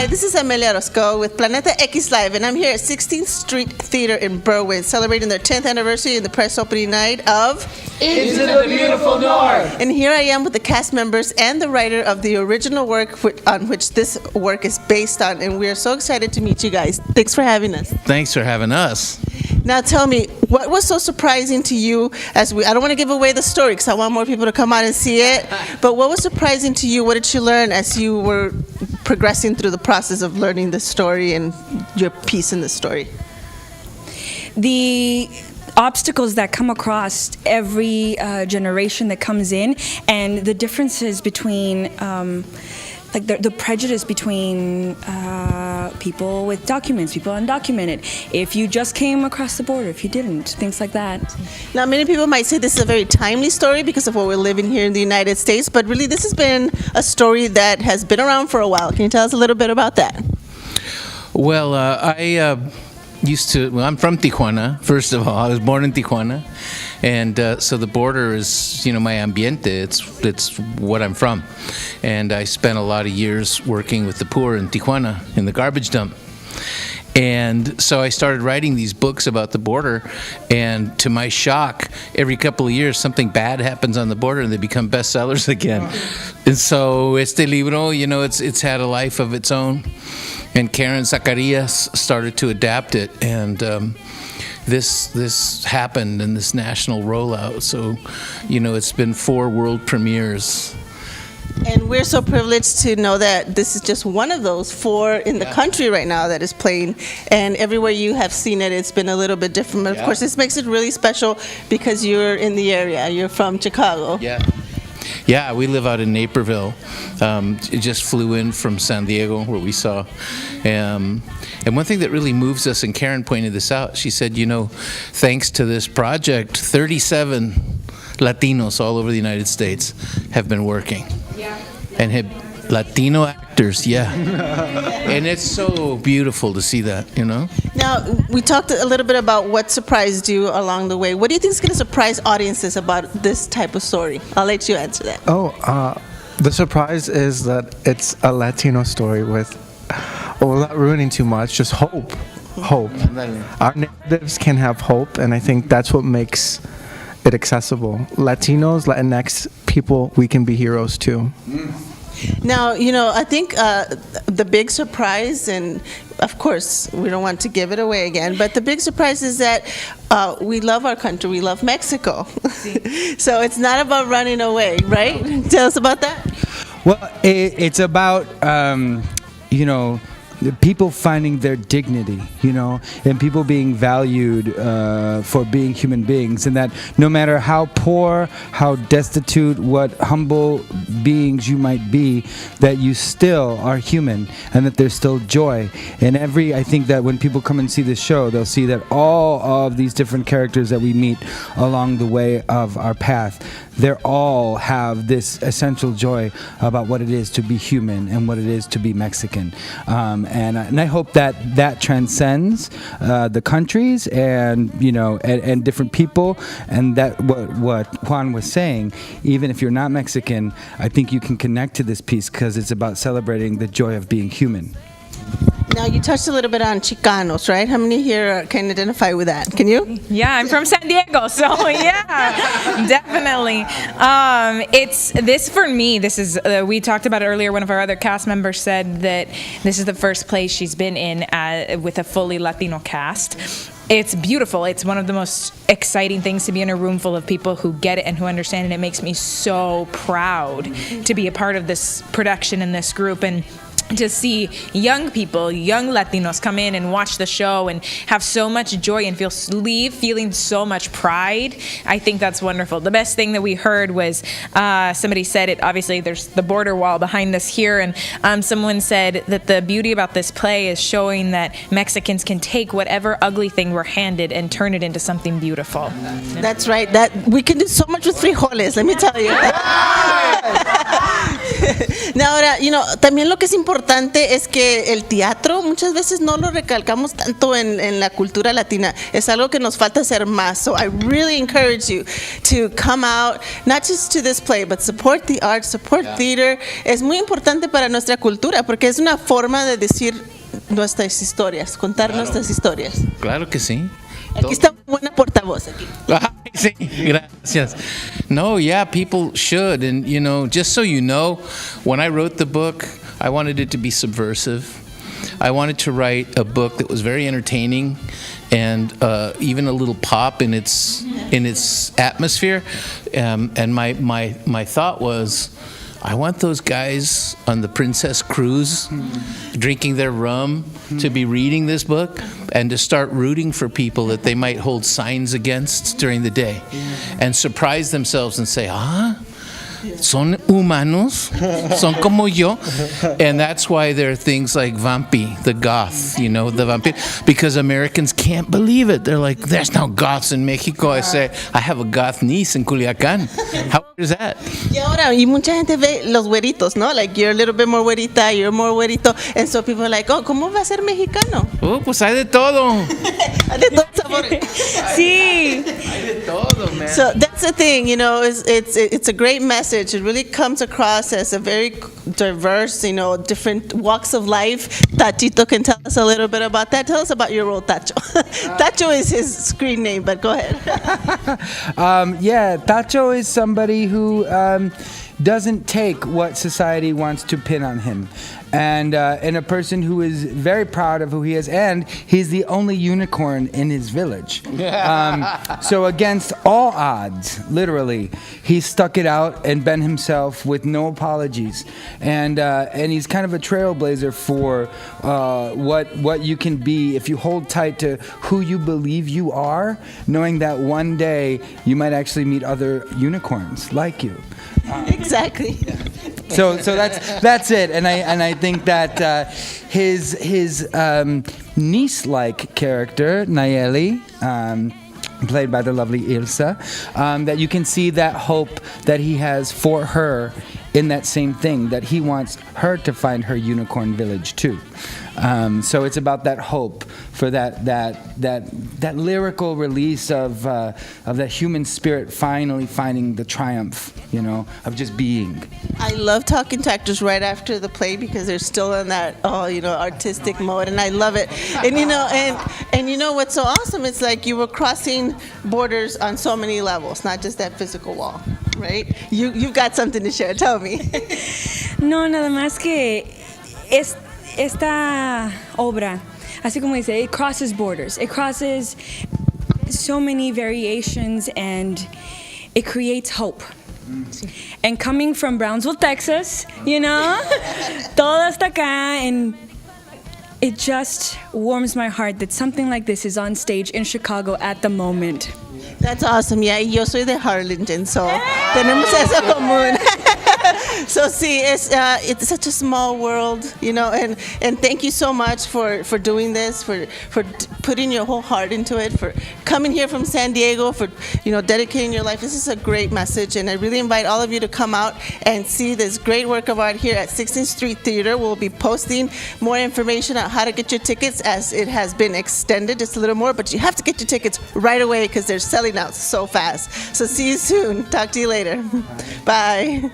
Hi, this is Amelia Roscoe with Planeta X Live, and I'm here at 16th Street Theater in Berwyn, celebrating their 10th anniversary and the press opening night of Into the Beautiful North. And here I am with the cast members and the writer of the original work on which this work is based on, and we are so excited to meet you guys. Thanks for having us. Thanks for having us. Now tell me, what was so surprising to you I don't want to give away the story because I want more people to come out and see it, but what was surprising to you? What did you learn as you were progressing through the process of learning the story and your piece in the story? The obstacles that come across every generation that comes in, and the differences between like the prejudice between people with documents, people undocumented, if you just came across the border, if you didn't, things like that. Now, many people might say this is a very timely story because of what we're living here in the United States, but really this has been a story that has been around for a while. Can you tell us a little bit about that? Well, I'm from Tijuana, first of all. I was born in Tijuana. And so the border is, my ambiente. It's what I'm from. And I spent a lot of years working with the poor in Tijuana in the garbage dump. And so I started writing these books about the border, and to my shock, every couple of years something bad happens on the border and they become bestsellers again. And so este libro, it's had a life of its own. And Karen Zacarias started to adapt it, and this happened in this national rollout. So, it's been 4 world premieres. And we're so privileged to know that this is just one of those 4 in the country right now that is playing. And everywhere you have seen it, it's been a little bit different. But of course, this makes it really special because you're in the area. You're from Chicago. Yeah, we live out in Naperville. It just flew in from San Diego, where we saw. And one thing that really moves us, and Karen pointed this out, she said, thanks to this project, 37 Latinos all over the United States have been working. And have Latino actors, and it's so beautiful to see that, Now, we talked a little bit about what surprised you along the way. What do you think is going to surprise audiences about this type of story? I'll let you answer that. The surprise is that it's a Latino story with, without ruining too much, just hope. Hope. Our narratives can have hope, and I think that's what makes it accessible. Latinos, Latinx people, we can be heroes too. Now, I think the big surprise, and of course, we don't want to give it away again, but the big surprise is that we love our country, we love Mexico. So it's not about running away, right? Tell us about that. Well, it's about, the people finding their dignity, and people being valued for being human beings, and that no matter how poor, how destitute, what humble beings you might be, that you still are human, and that there's still joy. And I think that when people come and see this show, they'll see that all of these different characters that we meet along the way of our path, they all have this essential joy about what it is to be human and what it is to be Mexican. And I hope that transcends the countries and and different people, and that what Juan was saying, even if you're not Mexican, I think you can connect to this piece because it's about celebrating the joy of being human. Now, you touched a little bit on Chicanos, right? How many here can identify with that? Can you? Yeah, I'm from San Diego, so yeah, definitely. It's this for me. This is we talked about it earlier. One of our other cast members said that this is the first play she's been in with a fully Latino cast. It's beautiful. It's one of the most exciting things to be in a room full of people who get it and who understand it. It makes me so proud to be a part of this production and this group, and to see young people, young Latinos come in and watch the show and have so much joy and leave feeling so much pride. I think that's wonderful. The best thing that we heard was somebody said it, obviously there's the border wall behind us here, and someone said that the beauty about this play is showing that Mexicans can take whatever ugly thing we're handed and turn it into something beautiful. That's right. That we can do so much with frijoles, let me tell you. No, ahora, también lo que es importante es que el teatro muchas veces no lo recalcamos tanto en la cultura latina. Es algo que nos falta hacer más. So I really encourage you to come out, not just to this play, but support the arts, support theater. Es muy importante para nuestra cultura porque es una forma de decir nuestras historias, contar nuestras historias. Claro que sí. Aquí está una buena portavoz. Aquí. Ay, sí, gracias. No, yeah, people should. And, just so you know, when I wrote the book, I wanted it to be subversive. I wanted to write a book that was very entertaining and even a little pop in its atmosphere. And my thought was, I want those guys on the Princess Cruise drinking their rum to be reading this book and to start rooting for people that they might hold signs against during the day and surprise themselves and say, son humanos, son como yo. And that's why there are things like Vampi, the goth, the vampire, because Americans can't believe it. They're like, there's no goths in Mexico. I say, I have a goth niece in Culiacán. How weird is that? Y ahora, mucha gente ve los güeritos, ¿no? Like, you're a little bit more güerita, you're more güerito. And so people are like, oh, ¿cómo va a ser mexicano? Pues hay de todo. Hay de todo sabor. Sí. Hay de todo, man. So that's the thing, it's a great message. It really comes across as a very diverse, different walks of life. Tachito can tell us a little bit about that. Tell us about your role, Tacho. Tacho is his screen name, but go ahead. Yeah, Tacho is somebody who doesn't take what society wants to pin on him. And a person who is very proud of who he is, and he's the only unicorn in his village. So against all odds, literally, he stuck it out and bent himself with no apologies. And he's kind of a trailblazer for what you can be if you hold tight to who you believe you are, knowing that one day you might actually meet other unicorns like you. Exactly. So that's it, and I think that his niece-like character Nayeli, played by the lovely Ilsa, that you can see that hope that he has for her in that same thing, that he wants her to find her unicorn village too. So it's about that hope for that lyrical release of that human spirit finally finding the triumph, of just being. I love talking to actors right after the play because they're still in that artistic mode, and I love it. And what's so awesome? It's like you were crossing borders on so many levels, not just that physical wall, right? You've got something to share. Tell me. No, nada más que esta obra, así como dice, it crosses borders. It crosses so many variations, and it creates hope. And coming from Brownsville, Texas, todo hasta acá, and it just warms my heart that something like this is on stage in Chicago at the moment. That's awesome. Yeah, yo soy de Harlingen, so tenemos eso común. So see, it's such a small world, and thank you so much for doing this, for putting your whole heart into it, for coming here from San Diego, for dedicating your life. This is a great message, and I really invite all of you to come out and see this great work of art here at 16th Street Theater. We'll be posting more information on how to get your tickets as it has been extended just a little more, but you have to get your tickets right away because they're selling out so fast. So see you soon. Talk to you later. Bye.